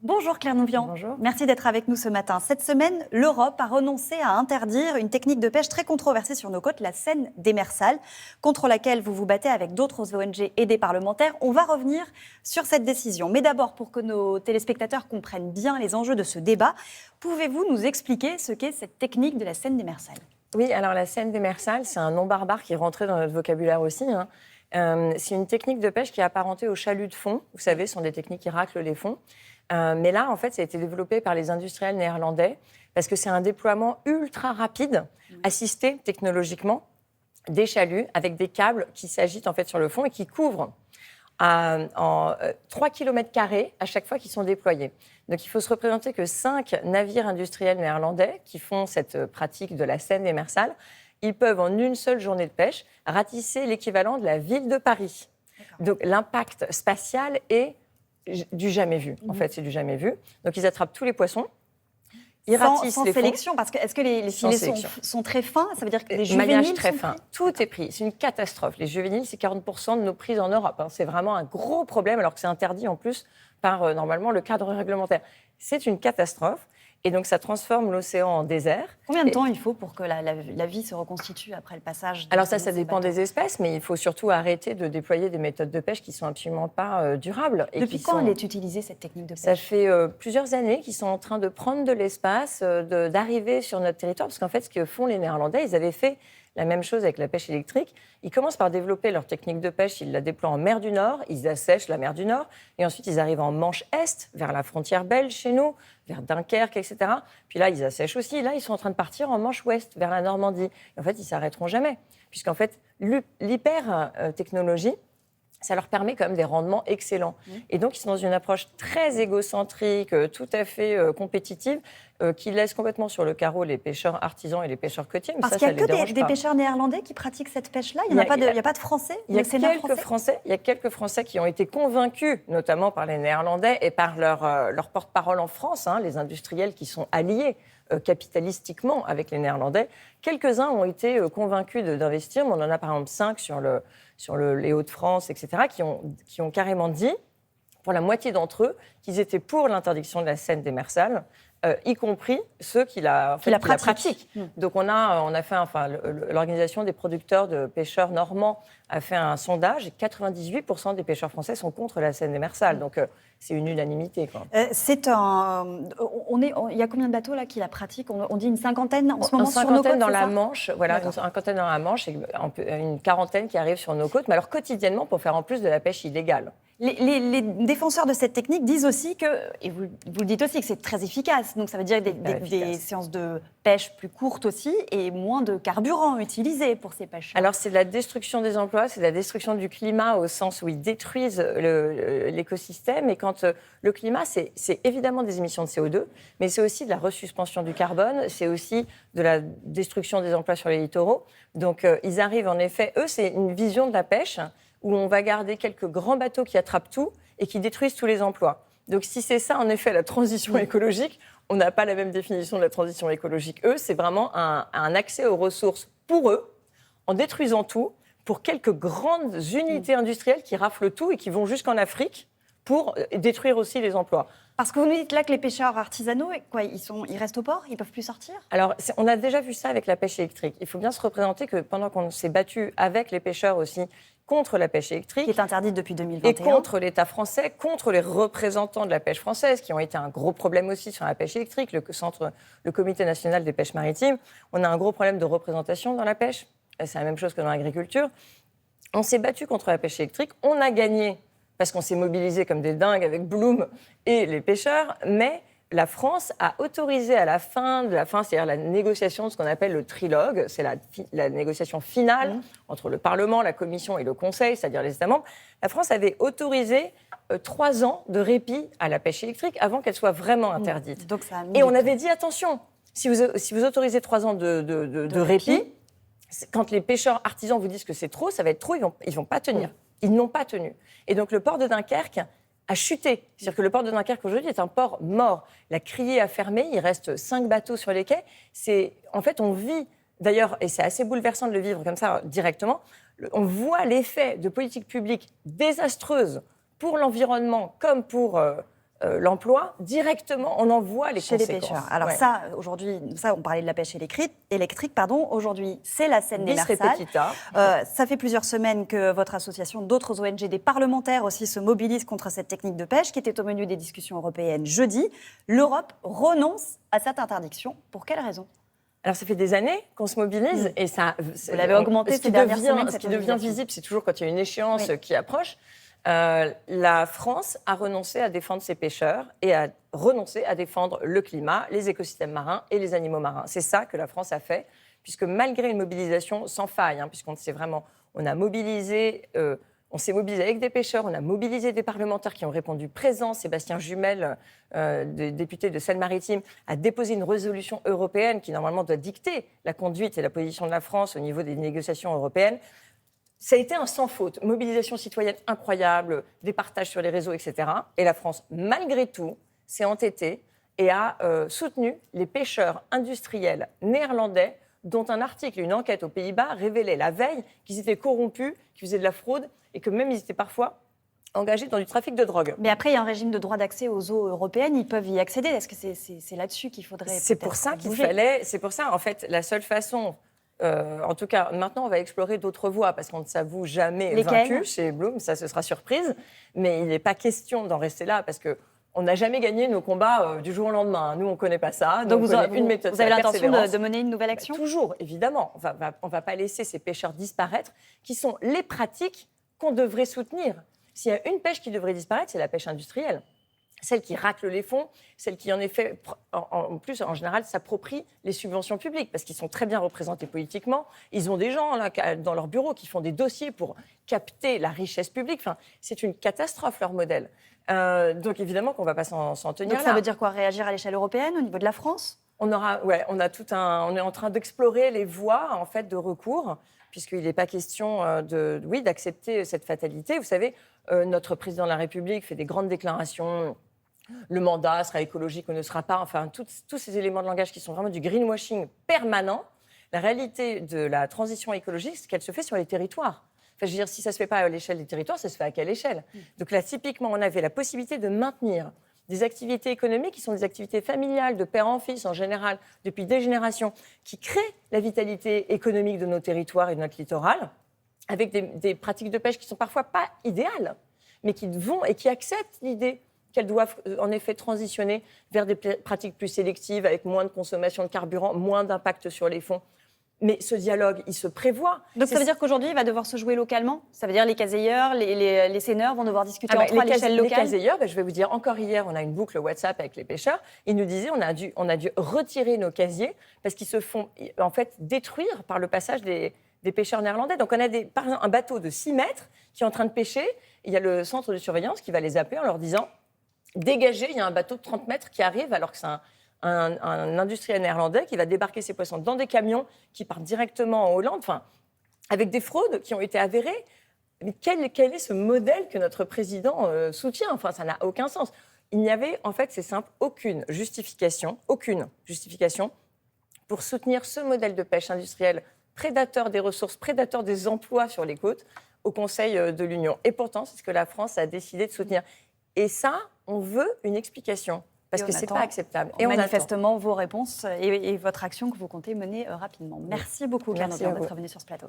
Bonjour Claire Nouvian. Bonjour. Merci d'être avec nous ce matin. Cette semaine, l'Europe a renoncé à interdire une technique de pêche très controversée sur nos côtes, la seine démersale, contre laquelle vous vous battez avec d'autres ONG et des parlementaires. On va revenir sur cette décision. Mais d'abord, pour que nos téléspectateurs comprennent bien les enjeux de ce débat, pouvez-vous nous expliquer ce qu'est cette technique de la seine démersale ? Oui, alors la seine démersale, c'est un nom barbare qui est rentré dans notre vocabulaire aussi. C'est une technique de pêche qui est apparentée au chalut de fond. Vous savez, ce sont des techniques qui raclent les fonds. Mais là, en fait, ça a été développé par les industriels néerlandais parce que c'est un déploiement ultra rapide, assisté technologiquement, des chaluts avec des câbles qui s'agitent en fait sur le fond et qui couvrent en 3 km² à chaque fois qu'ils sont déployés. Donc il faut se représenter que 5 navires industriels néerlandais qui font cette pratique de la seine démersale, ils peuvent en une seule journée de pêche ratisser l'équivalent de la ville de Paris. Donc l'impact spatial est du jamais vu. En fait, c'est du jamais vu. Donc ils attrapent tous les poissons. Ils ratissent sans les fonds. sélection, parce que est-ce que les filets sont très fins ? Ça veut dire que les maillage juvéniles très sont fin. pris ? Tout est pris. C'est une catastrophe. Les juvéniles, c'est 40% de nos prises en Europe. C'est vraiment un gros problème, alors que c'est interdit en plus par normalement le cadre réglementaire. C'est une catastrophe. Et donc, ça transforme l'océan en désert. Combien de temps il faut pour que la vie se reconstitue après le passage Alors ça dépend des espèces, mais il faut surtout arrêter de déployer des méthodes de pêche qui ne sont absolument pas durables. Depuis quand elle est utilisée, cette technique de pêche ? Ça fait plusieurs années qu'ils sont en train de prendre de l'espace, d'arriver sur notre territoire, parce qu'en fait, ce que font les Néerlandais, ils avaient fait la même chose avec la pêche électrique. Ils commencent par développer leur technique de pêche, ils la déploient en mer du Nord, ils assèchent la mer du Nord, et ensuite ils arrivent en Manche Est, vers la frontière belge chez nous, vers Dunkerque, etc. Puis là, ils assèchent aussi. Là, ils sont en train de partir en Manche Ouest, vers la Normandie. Et en fait, ils ne s'arrêteront jamais, puisqu'en fait, l'hyper-technologie, ça leur permet quand même des rendements excellents. Et donc, ils sont dans une approche très égocentrique, tout à fait compétitive, qui laisse complètement sur le carreau les pêcheurs artisans et les pêcheurs côtiers. Mais parce qu'il n'y a que des pêcheurs néerlandais qui pratiquent cette pêche-là ? Il n'y a pas de Français ? Il y a quelques Français qui ont été convaincus, notamment par les Néerlandais et par leur porte-parole en France, les industriels qui sont alliés capitalistiquement avec les Néerlandais. Quelques-uns ont été convaincus d'investir, mais on en a par exemple 5 sur les Hauts-de-France, etc., qui ont carrément dit, pour la moitié d'entre eux, qu'ils étaient pour l'interdiction de la seine démersale, y compris ceux qui la pratiquent. Donc l'organisation des producteurs de pêcheurs normands a fait un sondage et 98% des pêcheurs français sont contre la seine démersale. Donc c'est une unanimité. Il y a combien de bateaux là qui la pratiquent ? On dit une cinquantaine en ce moment sur nos côtes, dans la Manche, voilà, une cinquantaine dans la Manche et une quarantaine qui arrivent sur nos côtes, mais alors quotidiennement pour faire en plus de la pêche illégale. Les défenseurs de cette technique disent aussi que, et vous le dites aussi, que c'est très efficace. Donc ça veut dire des séances de pêche plus courtes aussi et moins de carburant utilisé pour ces pêches. Alors c'est de la destruction des emplois, c'est de la destruction du climat au sens où ils détruisent l'écosystème. Et quand le climat, c'est évidemment des émissions de CO2, mais c'est aussi de la resuspension du carbone, c'est aussi de la destruction des emplois sur les littoraux. Donc ils arrivent en effet, eux c'est une vision de la pêche où on va garder quelques grands bateaux qui attrapent tout et qui détruisent tous les emplois. Donc si c'est ça, en effet, la transition écologique, on n'a pas la même définition de la transition écologique. Eux, c'est vraiment un accès aux ressources pour eux, en détruisant tout, pour quelques grandes unités industrielles qui raflent tout et qui vont jusqu'en Afrique pour détruire aussi les emplois. Parce que vous nous dites là que les pêcheurs artisanaux, ils restent au port, ils ne peuvent plus sortir ? Alors, on a déjà vu ça avec la pêche électrique. Il faut bien se représenter que pendant qu'on s'est battu avec les pêcheurs aussi contre la pêche électrique, qui est interdite depuis 2021, et contre l'État français, contre les représentants de la pêche française, qui ont été un gros problème aussi sur la pêche électrique, le Comité national des pêches maritimes, on a un gros problème de représentation dans la pêche. C'est la même chose que dans l'agriculture. On s'est battu contre la pêche électrique, on a gagné parce qu'on s'est mobilisés comme des dingues avec Bloom et les pêcheurs, mais la France a autorisé à la fin, c'est-à-dire la négociation de ce qu'on appelle le trilogue, c'est la négociation finale entre le Parlement, la Commission et le Conseil, c'est-à-dire les États membres. La France avait autorisé 3 ans de répit à la pêche électrique avant qu'elle soit vraiment interdite. Donc ça a et on avait dit, attention, si vous autorisez 3 ans de répit, quand les pêcheurs artisans vous disent que c'est trop, ça va être trop, ils vont pas tenir. Ils n'ont pas tenu. Et donc le port de Dunkerque a chuté. C'est-à-dire que le port de Dunkerque aujourd'hui est un port mort. La criée a fermé, il reste 5 bateaux sur les quais. En fait, on vit, d'ailleurs, et c'est assez bouleversant de le vivre comme ça directement, on voit l'effet de politiques publiques désastreuses pour l'environnement comme pour l'emploi directement, on en voit les chez conséquences. Les pêcheurs. Alors ça, aujourd'hui, on parlait de la pêche électrique, aujourd'hui, c'est la Seine Bis démersale. repetita. Ça fait plusieurs semaines que votre association, d'autres ONG, des parlementaires aussi se mobilisent contre cette technique de pêche qui était au menu des discussions européennes jeudi. L'Europe renonce à cette interdiction. Pour quelle raison ? Alors, ça fait des années qu'on se mobilise et ça. Vous l'avez augmenté ces dernières semaines. Ce qui devient visible, c'est toujours quand il y a une échéance qui approche. La France a renoncé à défendre ses pêcheurs et a renoncé à défendre le climat, les écosystèmes marins et les animaux marins. C'est ça que la France a fait, puisque malgré une mobilisation sans faille, puisqu'on s'est vraiment, on s'est mobilisé avec des pêcheurs, on a mobilisé des parlementaires qui ont répondu présents. Sébastien Jumel, député de Seine-Maritime, a déposé une résolution européenne qui normalement doit dicter la conduite et la position de la France au niveau des négociations européennes. Ça a été un sans faute, mobilisation citoyenne incroyable, des partages sur les réseaux, etc. Et la France, malgré tout, s'est entêtée et a soutenu les pêcheurs industriels néerlandais dont un article, une enquête aux Pays-Bas révélait la veille qu'ils étaient corrompus, qu'ils faisaient de la fraude et que même ils étaient parfois engagés dans du trafic de drogue. Mais après, il y a un régime de droit d'accès aux eaux européennes, ils peuvent y accéder. Est-ce que c'est là-dessus qu'il faudrait C'est pour ça qu'il fallait... C'est pour ça, en fait, la seule façon... en tout cas, maintenant, on va explorer d'autres voies parce qu'on ne s'avoue jamais vaincu chez Bloom, ça, ce sera surprise. Mais il n'est pas question d'en rester là parce qu'on n'a jamais gagné nos combats du jour au lendemain. Nous, on ne connaît pas ça. Donc, vous avez l'intention de mener une nouvelle action ? Toujours, évidemment. On ne va pas laisser ces pêcheurs disparaître, qui sont les pratiques qu'on devrait soutenir. S'il y a une pêche qui devrait disparaître, c'est la pêche industrielle. Celle qui racle les fonds, celle qui, en effet, en plus, en général, s'approprie les subventions publiques, parce qu'ils sont très bien représentés politiquement. Ils ont des gens là, dans leur bureau qui font des dossiers pour capter la richesse publique. Enfin, c'est une catastrophe, leur modèle. Donc, évidemment qu'on ne va pas s'en tenir là. Donc, ça veut dire quoi ? Réagir à l'échelle européenne, au niveau de la France ? On est en train d'explorer les voies, en fait, de recours, puisqu'il n'est pas question d'accepter cette fatalité. Vous savez, notre président de la République fait des grandes déclarations. Le mandat sera écologique ou ne sera pas. Enfin, tous ces éléments de langage qui sont vraiment du greenwashing permanent. La réalité de la transition écologique, c'est qu'elle se fait sur les territoires. Enfin, je veux dire, si ça ne se fait pas à l'échelle des territoires, ça se fait à quelle échelle ? Donc là, typiquement, on avait la possibilité de maintenir des activités économiques qui sont des activités familiales, de père en fils en général, depuis des générations, qui créent la vitalité économique de nos territoires et de notre littoral, avec des pratiques de pêche qui ne sont parfois pas idéales, mais qui vont et qui acceptent l'idée qu'elles doivent en effet transitionner vers des pratiques plus sélectives, avec moins de consommation de carburant, moins d'impact sur les fonds. Mais ce dialogue, il se prévoit. Donc ça veut dire qu'aujourd'hui, il va devoir se jouer localement ? Ça veut dire les caseilleurs, les seineurs vont devoir discuter entre eux à l'échelle locale ? Les caseilleurs, je vais vous dire, encore hier, on a une boucle WhatsApp avec les pêcheurs. Ils nous disaient on a dû retirer nos casiers parce qu'ils se font en fait détruire par le passage des pêcheurs néerlandais. Donc on a par exemple un bateau de 6 mètres qui est en train de pêcher. Il y a le centre de surveillance qui va les appeler en leur disant « Dégagez, il y a un bateau de 30 mètres qui arrive alors que c'est un industriel néerlandais qui va débarquer ses poissons dans des camions qui partent directement en Hollande, enfin, avec des fraudes qui ont été avérées. Mais quel est ce modèle que notre président soutient ? Enfin, ça n'a aucun sens. Il n'y avait, en fait, c'est simple, aucune justification pour soutenir ce modèle de pêche industrielle prédateur des ressources, prédateur des emplois sur les côtes au Conseil de l'Union. Et pourtant, c'est ce que la France a décidé de soutenir. Et ça, on veut une explication. Parce que ce n'est pas acceptable. Et manifestement, vos réponses et votre action que vous comptez mener rapidement. Merci beaucoup, Claire Nobert, d'être venue sur ce plateau.